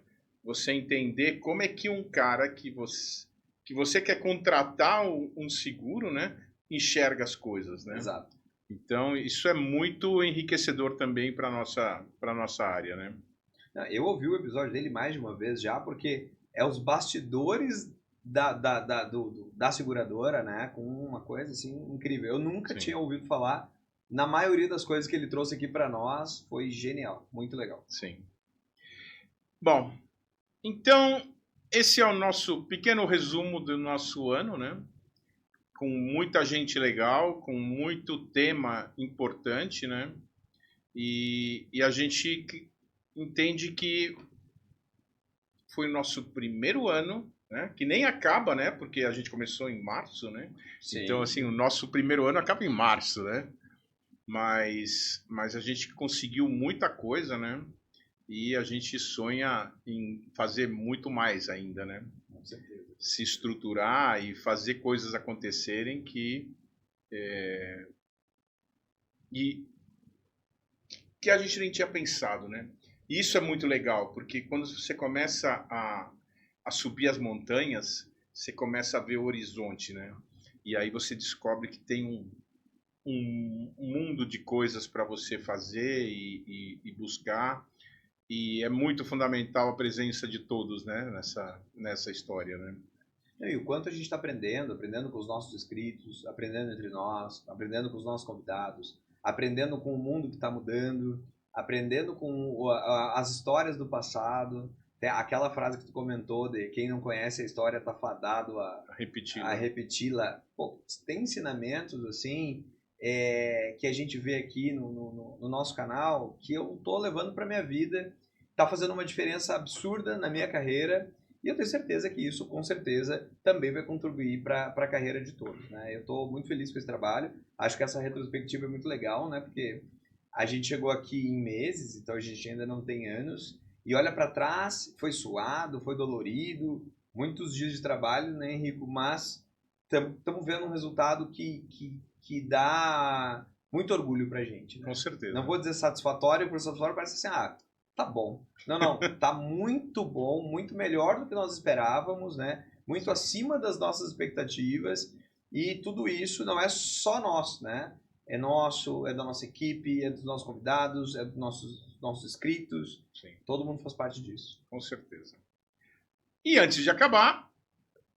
entender como é que um cara que você quer contratar um seguro, né, enxerga as coisas, né? Exato. Então, isso é muito enriquecedor também para nossa área, né? Não, eu ouvi o episódio dele mais de uma vez já, porque é os bastidores da seguradora, né? Com uma coisa assim incrível. Eu nunca Sim. tinha ouvido falar. Na maioria das coisas que ele trouxe aqui para nós, foi genial. Muito legal. Sim. Bom, então esse é o nosso pequeno resumo do nosso ano, né? Com muita gente legal, com muito tema importante, né? E a gente entende que foi o nosso primeiro ano, né? Que nem acaba, né? Porque a gente começou em março, né? Sim. Então, assim, o nosso primeiro ano acaba em março, né? Mas a gente conseguiu muita coisa, né? E a gente sonha em fazer muito mais ainda, né? Com certeza. Se estruturar e fazer coisas acontecerem que a gente nem tinha pensado, né? E isso é muito legal, porque quando você começa a subir as montanhas, você começa a ver o horizonte, né? E aí você descobre que tem um mundo de coisas para você fazer e buscar. E é muito fundamental a presença de todos, né? Nessa história, né? E o quanto a gente está aprendendo com os nossos inscritos, aprendendo entre nós, aprendendo com os nossos convidados, aprendendo com o mundo que está mudando, aprendendo com as histórias do passado. Aquela frase que tu comentou de quem não conhece a história está fadado a repeti-la. Pô, tem ensinamentos assim que a gente vê aqui no nosso canal que eu tô levando para minha vida, tá fazendo uma diferença absurda na minha carreira. E eu tenho certeza que isso, com certeza, também vai contribuir para a carreira de todos, né? Eu estou muito feliz com esse trabalho. Acho que essa retrospectiva é muito legal, né? Porque a gente chegou aqui em meses, então a gente ainda não tem anos. E olha para trás, foi suado, foi dolorido, muitos dias de trabalho, né, Henrico? Mas estamos vendo um resultado que dá muito orgulho para a gente, né? Com certeza. Não vou dizer satisfatório, porque satisfatório parece assim, tá bom. Não, tá muito bom, muito melhor do que nós esperávamos, né? Muito acima das nossas expectativas. E tudo isso não é só nosso, né? É nosso, é da nossa equipe, é dos nossos convidados, é dos nossos inscritos. Sim. Todo mundo faz parte disso. Com certeza. E antes de acabar,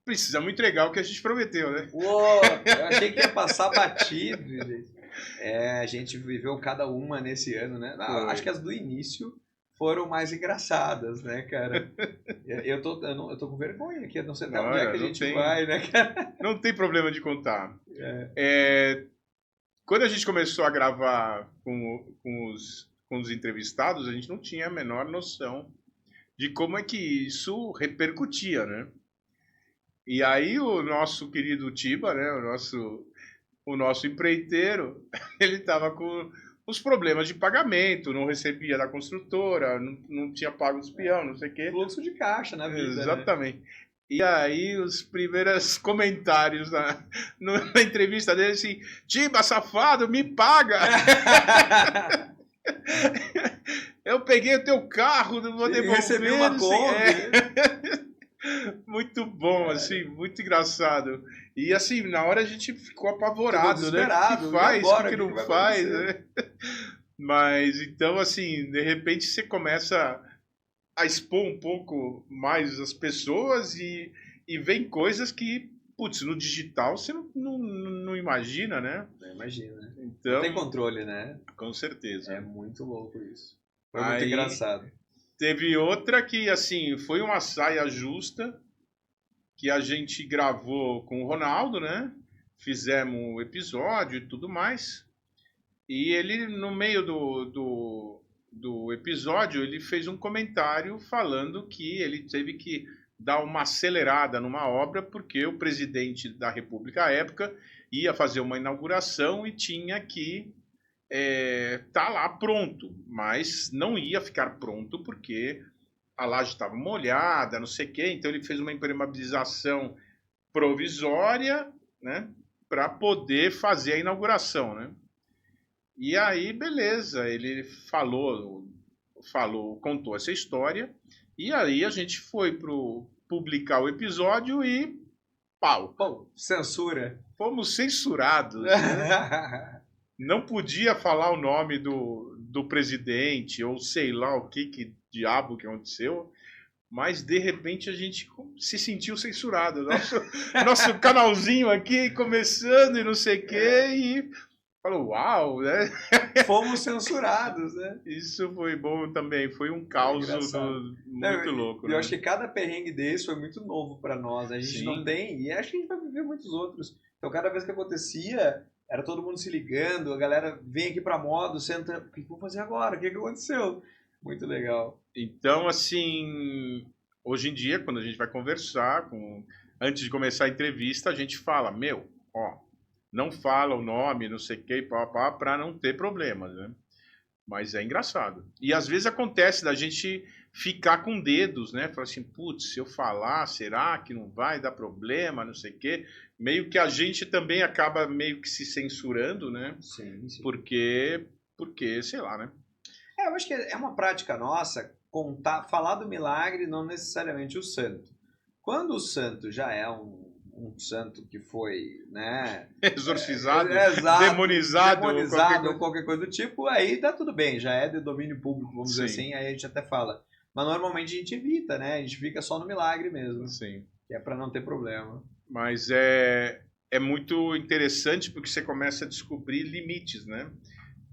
precisamos entregar o que a gente prometeu, né? Uou, eu achei que ia passar batido, gente. A gente viveu cada uma nesse ano, né? Acho que as do início foram mais engraçadas, né, cara? Eu tô com vergonha aqui, não sei até onde é que a gente vai, né, cara? Não tem problema de contar. Quando a gente começou a gravar com os entrevistados, a gente não tinha a menor noção de como é que isso repercutia, né? E aí o nosso querido Tiba, né, o nosso empreiteiro, ele estava com os problemas de pagamento, não recebia da construtora, não tinha pago os peão, não sei o quê. Fluxo de caixa na vida. Exatamente. Né? E aí os primeiros comentários na entrevista dele assim, Tiba, safado, me paga! Eu peguei o teu carro, vou devolver. Recebi uma Kombi. Muito bom, assim, muito engraçado. E assim, na hora a gente ficou apavorado, né? O que faz, o que não faz, né? Mas então, assim, de repente você começa a expor um pouco mais as pessoas e vem coisas que, putz, no digital você não imagina, né? Não imagina. Então, não tem controle, né? Com certeza. É muito louco isso. Foi muito engraçado. Teve outra que, assim, foi uma saia justa que a gente gravou com o Ronaldo, né? Fizemos um episódio e tudo mais. E ele, no meio do episódio, ele fez um comentário falando que ele teve que dar uma acelerada numa obra porque o presidente da República à época ia fazer uma inauguração e tinha que tá lá pronto, mas não ia ficar pronto porque a laje estava molhada, não sei o quê, então ele fez uma impermeabilização provisória, né, para poder fazer a inauguração, né? E aí, beleza, ele contou essa história, e aí a gente foi publicar o episódio e pau. Pô, censura. Fomos censurados, né? Não podia falar o nome do do presidente, ou sei lá o que diabo que aconteceu, mas de repente a gente se sentiu censurado. Nosso canalzinho aqui começando e não sei o quê, e falou, uau, né? Fomos censurados, né? Isso foi bom também, foi um Foi caos engraçado. muito louco, Eu né? acho que cada perrengue desse foi muito novo para nós. A gente não Sim. tem, e acho que a gente vai viver muitos outros. Então, cada vez que acontecia, era todo mundo se ligando, a galera vem aqui pra moda, senta, o que que eu vou fazer agora? O que que aconteceu? Muito legal. Então, assim, hoje em dia, quando a gente vai conversar, antes de começar a entrevista, a gente fala, meu, ó, não fala o nome, não sei o que, para não ter problemas, né? Mas é engraçado. E às vezes acontece da gente ficar com dedos, né? Falar assim, putz, se eu falar, será que não vai dar problema, não sei o quê? Meio que a gente também acaba meio que se censurando, né? Sim, sim. Porque, sei lá, né? Eu acho que é uma prática nossa falar do milagre, não necessariamente o santo. Quando o santo já é um santo que foi, né, Exorcizado, exato, demonizado, ou qualquer coisa do tipo, aí tá tudo bem, já é de domínio público, vamos dizer Sim. assim, aí a gente até fala. Mas normalmente a gente evita, né? A gente fica só no milagre mesmo, Sim. que é para não ter problema. Mas é muito interessante porque você começa a descobrir limites, né?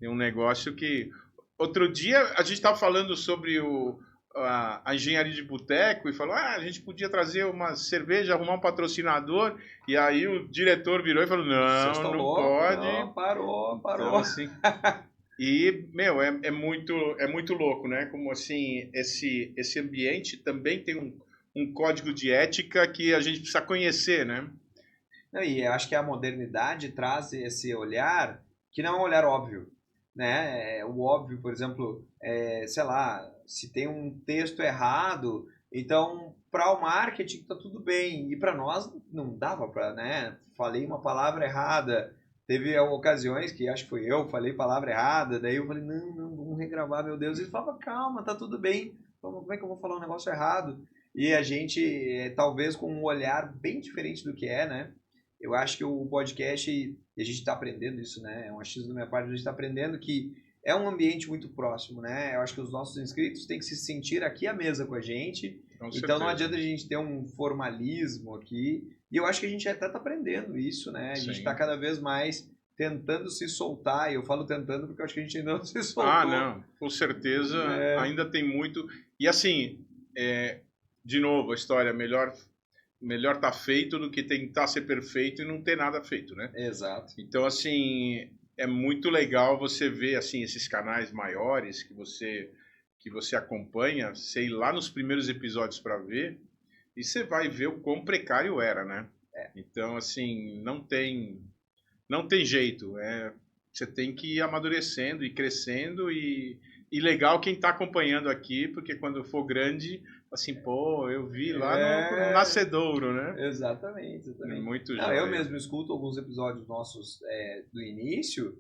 Tem um negócio que... Outro dia a gente estava falando sobre a engenharia de boteco e falou, a gente podia trazer uma cerveja, arrumar um patrocinador, e aí o diretor virou e falou, Vocês estão não loucos? pode. Não, parou. Então, assim, e, meu, é muito louco, né? Como, assim, esse ambiente também tem um código de ética que a gente precisa conhecer, né? E eu acho que a modernidade traz esse olhar que não é um olhar óbvio, né? O óbvio, por exemplo, sei lá, se tem um texto errado, então para o marketing tá tudo bem e para nós não dava para, né? Falei uma palavra errada, teve ocasiões que acho que foi eu falei palavra errada, daí eu falei não, vamos regravar, meu Deus, e ele falava calma, tá tudo bem, como é que eu vou falar um negócio errado? E a gente talvez com um olhar bem diferente do que é, né? Eu acho que o podcast, e a gente está aprendendo isso, né? É um achismo da minha parte, a gente está aprendendo que é um ambiente muito próximo, né? Eu acho que os nossos inscritos têm que se sentir aqui à mesa com a gente. Com Então não certeza. adianta a gente ter um formalismo aqui. E eu acho que a gente até está aprendendo isso, né? A gente Sim. está cada vez mais tentando se soltar. E eu falo tentando porque eu acho que a gente ainda não se soltou. Não, com certeza ainda tem muito. E assim, de novo, a história, melhor tá feito do que tentar ser perfeito e não ter nada feito, né? Exato. Então, assim, é muito legal você ver, assim, esses canais maiores que você acompanha, sei lá nos primeiros episódios para ver, e você vai ver o quão precário era, né? Então, assim, não tem jeito, você tem que ir amadurecendo e crescendo e legal quem está acompanhando aqui, porque quando for grande, assim, pô, eu vi lá no Nascedouro, né? Exatamente. É muito Não, joia. eu mesmo escuto alguns episódios nossos do início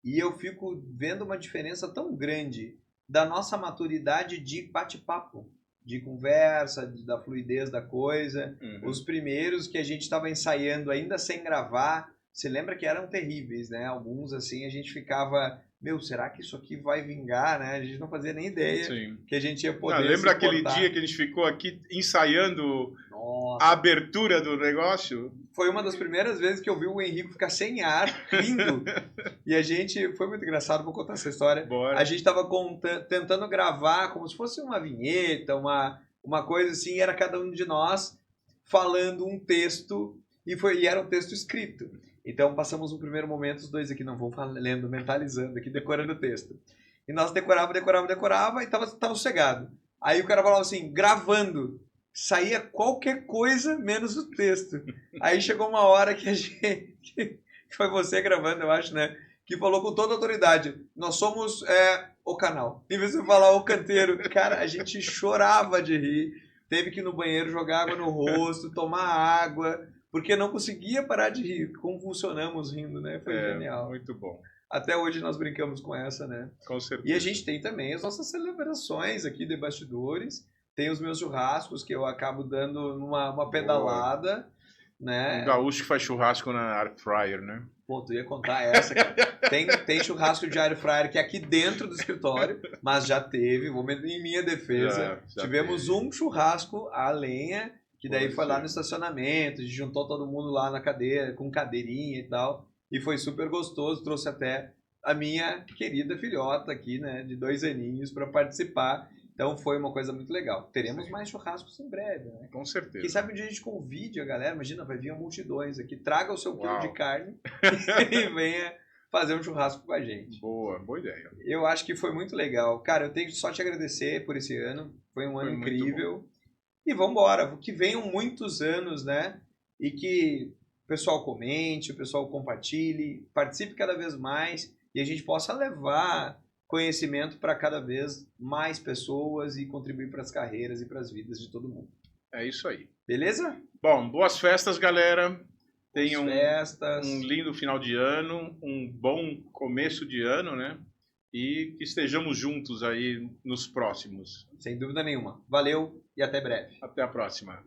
e eu fico vendo uma diferença tão grande da nossa maturidade de bate-papo, de conversa, da fluidez da coisa. Uhum. Os primeiros que a gente estava ensaiando ainda sem gravar, você lembra que eram terríveis, né? Alguns assim a gente ficava, meu, será que isso aqui vai vingar, né? A gente não fazia nem ideia Sim. que a gente ia poder Lembra aquele suportar. dia que a gente ficou aqui ensaiando Nossa. a abertura do negócio? Foi uma das primeiras vezes que eu vi o Henrico ficar sem ar, rindo. E a gente... Foi muito engraçado, vou contar essa história. Bora. A gente estava tentando gravar como se fosse uma vinheta, uma coisa assim, e era cada um de nós falando um texto, e era um texto escrito. Então passamos um primeiro momento, os dois aqui não vão lendo, mentalizando aqui, decorando o texto. E nós decorava, e tava sossegado. Aí o cara falava assim, gravando. Saía qualquer coisa menos o texto. Aí chegou uma hora que a gente... que foi você gravando, eu acho, né? Que falou com toda a autoridade. Nós somos o canal. Em vez de falar o canteiro. Cara, a gente chorava de rir. Teve que ir no banheiro jogar água no rosto, tomar água, porque não conseguia parar de rir. Convulsionamos rindo, né? Foi genial. Muito bom. Até hoje nós brincamos com essa, né? Com certeza. E a gente tem também as nossas celebrações aqui de bastidores. Tem os meus churrascos que eu acabo dando uma pedalada, né? Um gaúcho que faz churrasco na air fryer, né? Pô, tu ia contar essa, cara. Tem churrasco de air fryer que é aqui dentro do escritório, mas já teve, em minha defesa, Já tivemos teve. um churrasco a lenha, que daí Pois foi lá é. no estacionamento, a gente juntou todo mundo lá na cadeira, com cadeirinha e tal, e foi super gostoso, trouxe até a minha querida filhota aqui, né, de 2 aninhos para participar, então foi uma coisa muito legal. Teremos mais churrascos em breve, né? Com certeza. Quem sabe um dia a gente convide a galera, imagina, vai vir multidões aqui, traga o seu quilo de Uau. carne e venha fazer um churrasco com a gente. Boa ideia. Eu acho que foi muito legal. Cara, eu tenho só te agradecer por esse ano, foi um ano Foi muito incrível. E vamos embora, que venham muitos anos, né? E que o pessoal comente, o pessoal compartilhe, participe cada vez mais e a gente possa levar conhecimento para cada vez mais pessoas e contribuir para as carreiras e para as vidas de todo mundo. É isso aí. Beleza? Bom, boas festas, galera. Tenham Festas. um lindo final de ano, um bom começo de ano, né? E que estejamos juntos aí nos próximos. Sem dúvida nenhuma. Valeu e até breve. Até a próxima.